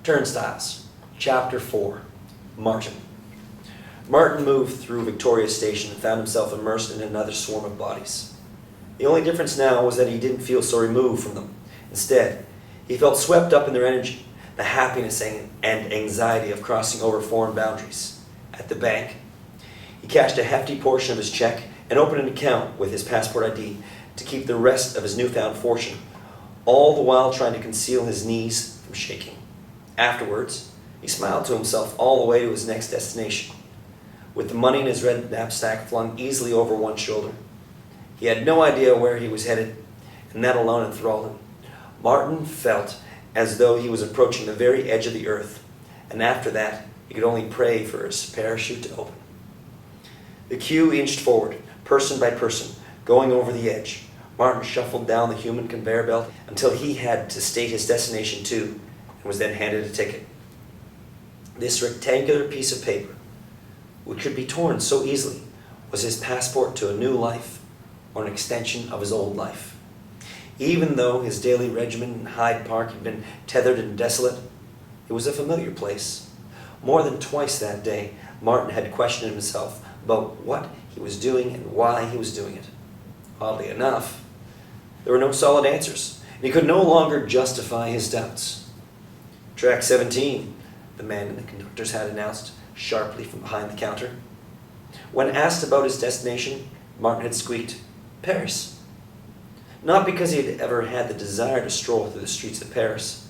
Turnstiles, Chapter 4, Martin. Martin moved through Victoria Station and found himself immersed in another swarm of bodies. The only difference now was that he didn't feel so removed from them. Instead, he felt swept up in their energy, the happiness and anxiety of crossing over foreign boundaries. At the bank, he cashed a hefty portion of his check and opened an account with his passport ID to keep the rest of his newfound fortune, all the while trying to conceal his knees from shaking. Afterwards, he smiled to himself all the way to his next destination, with the money in his red knapsack flung easily over one shoulder. He had no idea where he was headed, and that alone enthralled him. Martin felt as though he was approaching the very edge of the earth, and after that, he could only pray for his parachute to open. The queue inched forward, person by person, going over the edge. Martin shuffled down the human conveyor belt until he had to state his destination too, and was then handed a ticket. This rectangular piece of paper, which could be torn so easily, was his passport to a new life, or an extension of his old life. Even though his daily regimen in Hyde Park had been tethered and desolate, it was a familiar place. More than twice that day, Martin had questioned himself about what he was doing and why he was doing it. Oddly enough, there were no solid answers, and he could no longer justify his doubts. Track 17, the man in the conductor's hat announced sharply from behind the counter. When asked about his destination, Martin had squeaked, "Paris." Not because he had ever had the desire to stroll through the streets of Paris,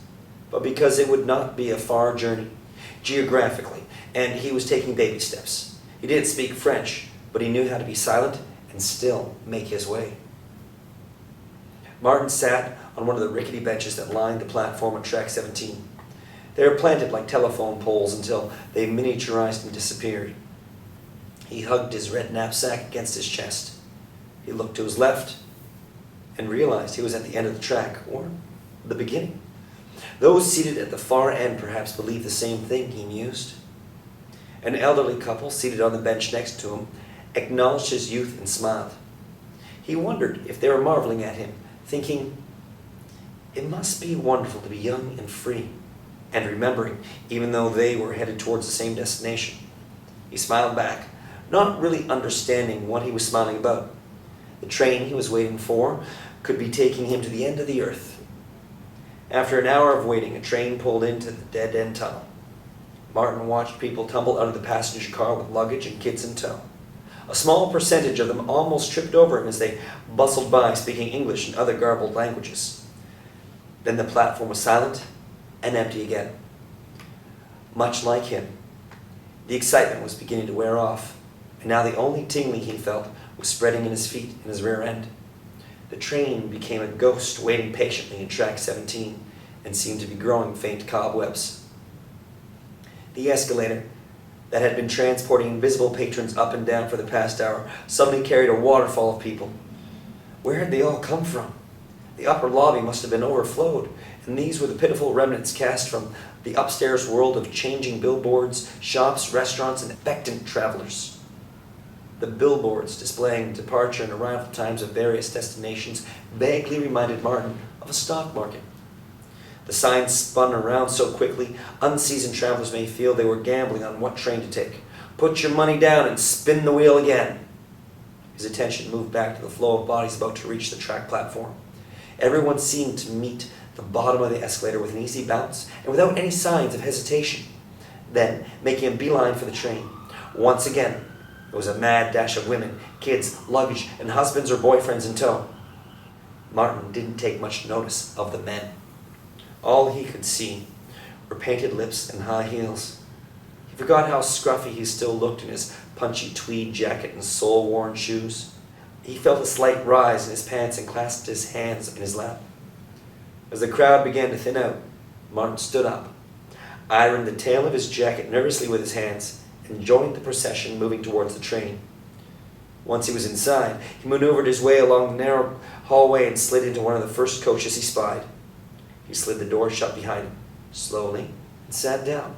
but because it would not be a far journey, geographically, and he was taking baby steps. He didn't speak French, but he knew how to be silent and still make his way. Martin sat on one of the rickety benches that lined the platform on track 17. They were planted like telephone poles until they miniaturized and disappeared. He hugged his red knapsack against his chest. He looked to his left and realized he was at the end of the track, or the beginning. Those seated at the far end perhaps believed the same thing, he mused. An elderly couple seated on the bench next to him acknowledged his youth and smiled. He wondered if they were marveling at him, thinking, it must be wonderful to be young and free, and remembering, even though they were headed towards the same destination. He smiled back, not really understanding what he was smiling about. The train he was waiting for could be taking him to the end of the earth. After an hour of waiting, a train pulled into the dead-end tunnel. Martin watched people tumble out of the passenger car with luggage and kids in tow. A small percentage of them almost tripped over him as they bustled by, speaking English and other garbled languages. Then the platform was silent and empty again. Much like him, the excitement was beginning to wear off, and now the only tingling he felt was spreading in his feet and his rear end. The train became a ghost waiting patiently in track 17 and seemed to be growing faint cobwebs. The escalator that had been transporting invisible patrons up and down for the past hour suddenly carried a waterfall of people. Where had they all come from? The upper lobby must have been overflowed, and these were the pitiful remnants cast from the upstairs world of changing billboards, shops, restaurants, and expectant travelers. The billboards displaying departure and arrival times of various destinations vaguely reminded Martin of a stock market. The signs spun around so quickly, unseasoned travelers may feel they were gambling on what train to take. Put your money down and spin the wheel again. His attention moved back to the flow of bodies about to reach the track platform. Everyone seemed to meet the bottom of the escalator with an easy bounce and without any signs of hesitation, then making a beeline for the train. Once again, there was a mad dash of women, kids, luggage, and husbands or boyfriends in tow. Martin didn't take much notice of the men. All he could see were painted lips and high heels. He forgot how scruffy he still looked in his punchy tweed jacket and sole-worn shoes. He felt a slight rise in his pants and clasped his hands in his lap. As the crowd began to thin out, Martin stood up, ironed the tail of his jacket nervously with his hands, and joined the procession moving towards the train. Once he was inside, he maneuvered his way along the narrow hallway and slid into one of the first coaches he spied. He slid the door shut behind him, slowly, and sat down.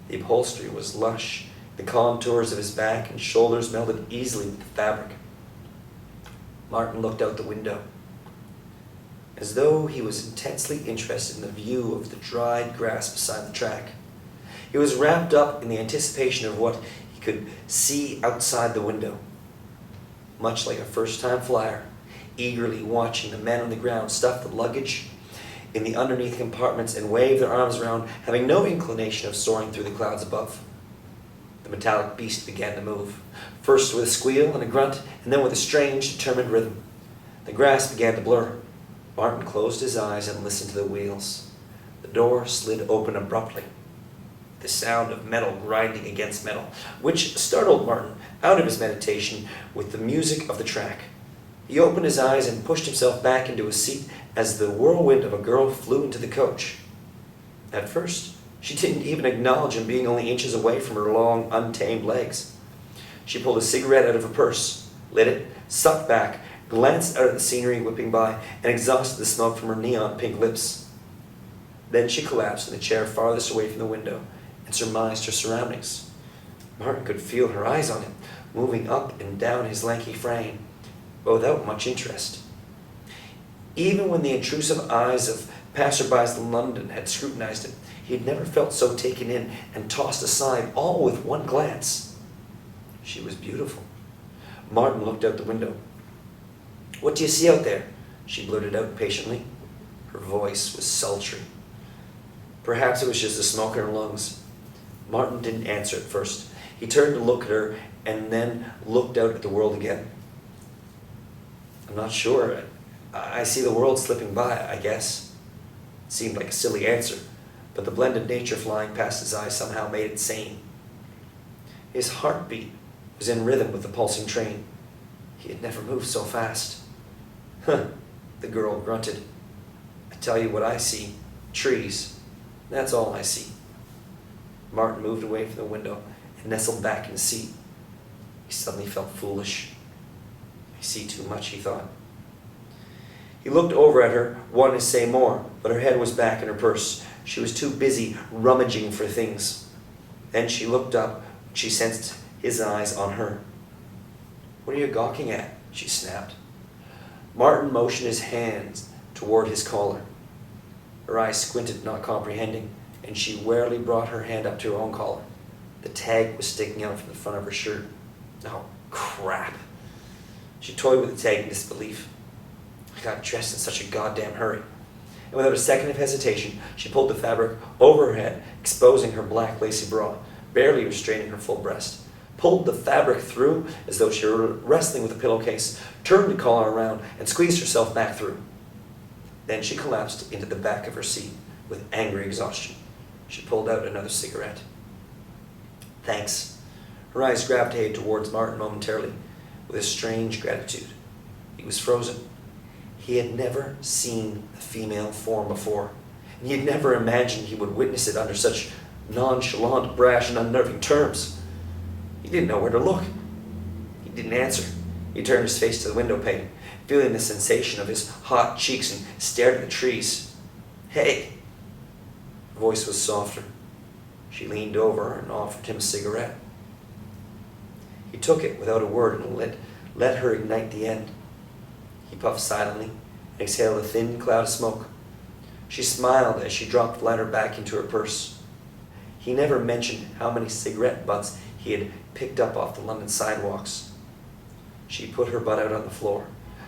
The upholstery was lush. The contours of his back and shoulders melded easily with the fabric. Martin looked out the window. as though he was intensely interested in the view of the dried grass beside the track. He was wrapped up in the anticipation of what he could see outside the window, much like a first-time flyer, eagerly watching the men on the ground stuff the luggage in the underneath compartments and wave their arms around, having no inclination of soaring through the clouds above. The metallic beast began to move, first with a squeal and a grunt, and then with a strange, determined rhythm. The grass began to blur. Martin closed his eyes and listened to the wheels. The door slid open abruptly. The sound of metal grinding against metal, which startled Martin out of his meditation with the music of the track. He opened his eyes and pushed himself back into his seat as the whirlwind of a girl flew into the coach. At first, she didn't even acknowledge him being only inches away from her long, untamed legs. She pulled a cigarette out of her purse, lit it, sucked back, glanced out at the scenery whipping by, and exhausted the smoke from her neon-pink lips. Then she collapsed in the chair farthest away from the window and surmised her surroundings. Martin could feel her eyes on him, moving up and down his lanky frame, but without much interest. Even when the intrusive eyes of passerbys in London had scrutinized him, he had never felt so taken in and tossed aside, all with one glance. She was beautiful. Martin looked out the window. "What do you see out there?" she blurted out patiently. Her voice was sultry. Perhaps it was just the smoke in her lungs. Martin didn't answer at first. He turned to look at her and then looked out at the world again. "I'm not sure. I see the world slipping by, I guess." It seemed like a silly answer, but the blended nature flying past his eyes somehow made it sane. His heartbeat was in rhythm with the pulsing train. He had never moved so fast. "Huh," the girl grunted. "I tell you what I see. Trees. That's all I see." Martin moved away from the window and nestled back in his seat. He suddenly felt foolish. "I see too much," he thought. He looked over at her, wanting to say more, but her head was back in her purse. She was too busy rummaging for things. Then she looked up when she sensed his eyes on her. "What are you gawking at?" she snapped. Martin motioned his hands toward his collar. Her eyes squinted, not comprehending, and she warily brought her hand up to her own collar. The tag was sticking out from the front of her shirt. "Oh, crap." She toyed with the tag in disbelief. "I got dressed in such a goddamn hurry." And without a second of hesitation, she pulled the fabric over her head, exposing her black lacy bra, barely restraining her full breast. Pulled the fabric through as though she were wrestling with a pillowcase, turned the collar around, and squeezed herself back through. Then she collapsed into the back of her seat with angry exhaustion. She pulled out another cigarette. "Thanks." Her eyes gravitated towards Martin momentarily, with a strange gratitude. He was frozen. He had never seen a female form before, and he had never imagined he would witness it under such nonchalant, brash, and unnerving terms. He didn't know where to look. He didn't answer. He turned his face to the window pane, feeling the sensation of his hot cheeks, and stared at the trees. "Hey!" Her voice was softer. She leaned over and offered him a cigarette. He took it without a word and let her ignite the end. He puffed silently and exhaled a thin cloud of smoke. She smiled as she dropped the lighter back into her purse. He never mentioned how many cigarette butts he had picked up off the London sidewalks. She put her butt out on the floor,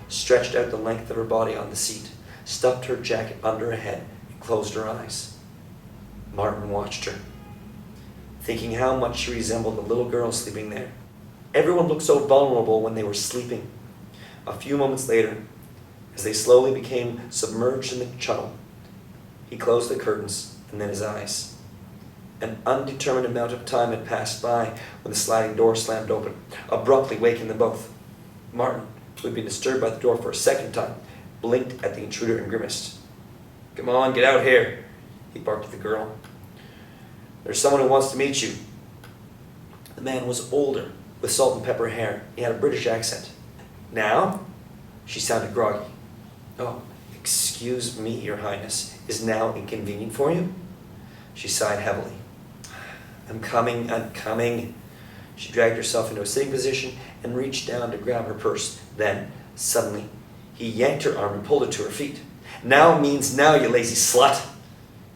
stretched out the length of her body on the seat, stuffed her jacket under her head, and closed her eyes. Martin watched her, thinking how much she resembled a little girl sleeping there. Everyone looked so vulnerable when they were sleeping. A few moments later, as they slowly became submerged in the tunnel, he closed the curtains and then his eyes. An undetermined amount of time had passed by when the sliding door slammed open, abruptly waking them both. Martin, who had been disturbed by the door for a second time, blinked at the intruder and grimaced. "Come on, get out here," he barked at the girl. "There's someone who wants to meet you." The man was older, with salt and pepper hair. He had a British accent. "Now?" She sounded groggy. "Oh, excuse me, Your Highness. Is now inconvenient for you?" She sighed heavily. I'm coming. She dragged herself into a sitting position and reached down to grab her purse. Then, suddenly, he yanked her arm and pulled her to her feet. Now means now, you lazy slut.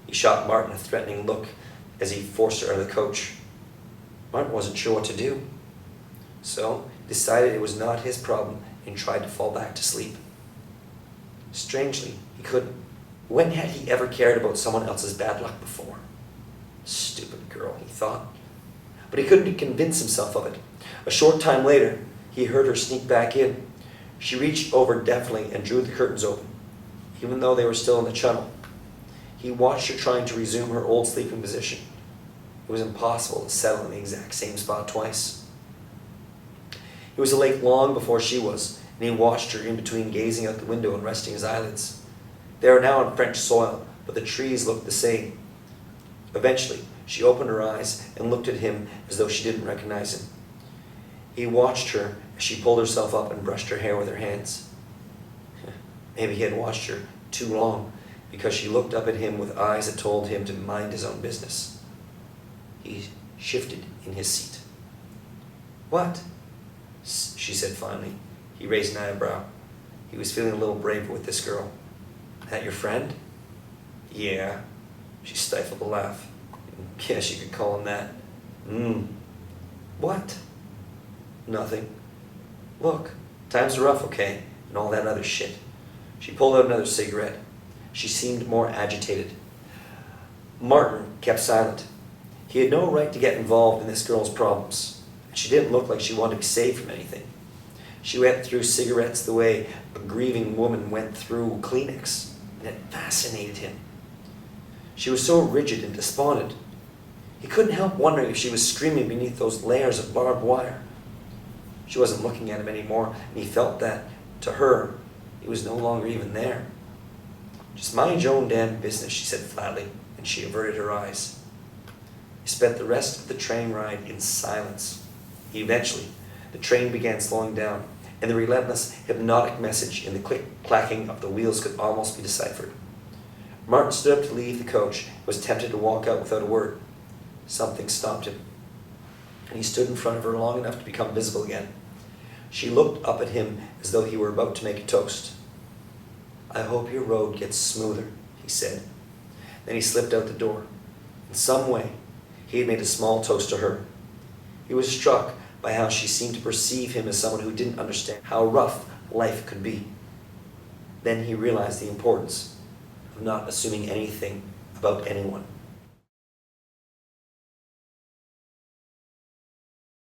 He shot Martin a threatening look as he forced her out of the coach. Martin wasn't sure what to do, so decided it was not his problem and tried to fall back to sleep. Strangely, he couldn't. When had he ever cared about someone else's bad luck before? Stupid girl, he thought. But he couldn't convince himself of it. A short time later, he heard her sneak back in. She reached over deftly and drew the curtains open, even though they were still in the channel. He watched her trying to resume her old sleeping position. It was impossible to settle in the exact same spot twice. He was awake long before she was, and he watched her in between gazing out the window and resting his eyelids. They were now on French soil, but the trees looked the same. Eventually, she opened her eyes and looked at him as though she didn't recognize him. He watched her as she pulled herself up and brushed her hair with her hands. Maybe he had watched her too long, because she looked up at him with eyes that told him to mind his own business. He shifted in his seat. "What?" she said finally. He raised an eyebrow. He was feeling a little braver with this girl. "That your friend?" "Yeah." She stifled a laugh. "Guess you could call him that." "What?" "Nothing. Look, times are rough, okay? And all that other shit." She pulled out another cigarette. She seemed more agitated. Martin kept silent. He had no right to get involved in this girl's problems. She didn't look like she wanted to be saved from anything. She went through cigarettes the way a grieving woman went through Kleenex, and it fascinated him. She was so rigid and despondent. He couldn't help wondering if she was screaming beneath those layers of barbed wire. She wasn't looking at him anymore, and he felt that, to her, he was no longer even there. "Just mind your own damn business," she said flatly, and she averted her eyes. He spent the rest of the train ride in silence. Eventually, the train began slowing down, and the relentless, hypnotic message in the click-clacking of the wheels could almost be deciphered. Martin stood up to leave the coach and was tempted to walk out without a word. Something stopped him, and he stood in front of her long enough to become visible again. She looked up at him as though he were about to make a toast. "I hope your road gets smoother," he said. Then he slipped out the door. In some way, he had made a small toast to her. He was struck by how she seemed to perceive him as someone who didn't understand how rough life could be. Then he realized the importance of not assuming anything about anyone.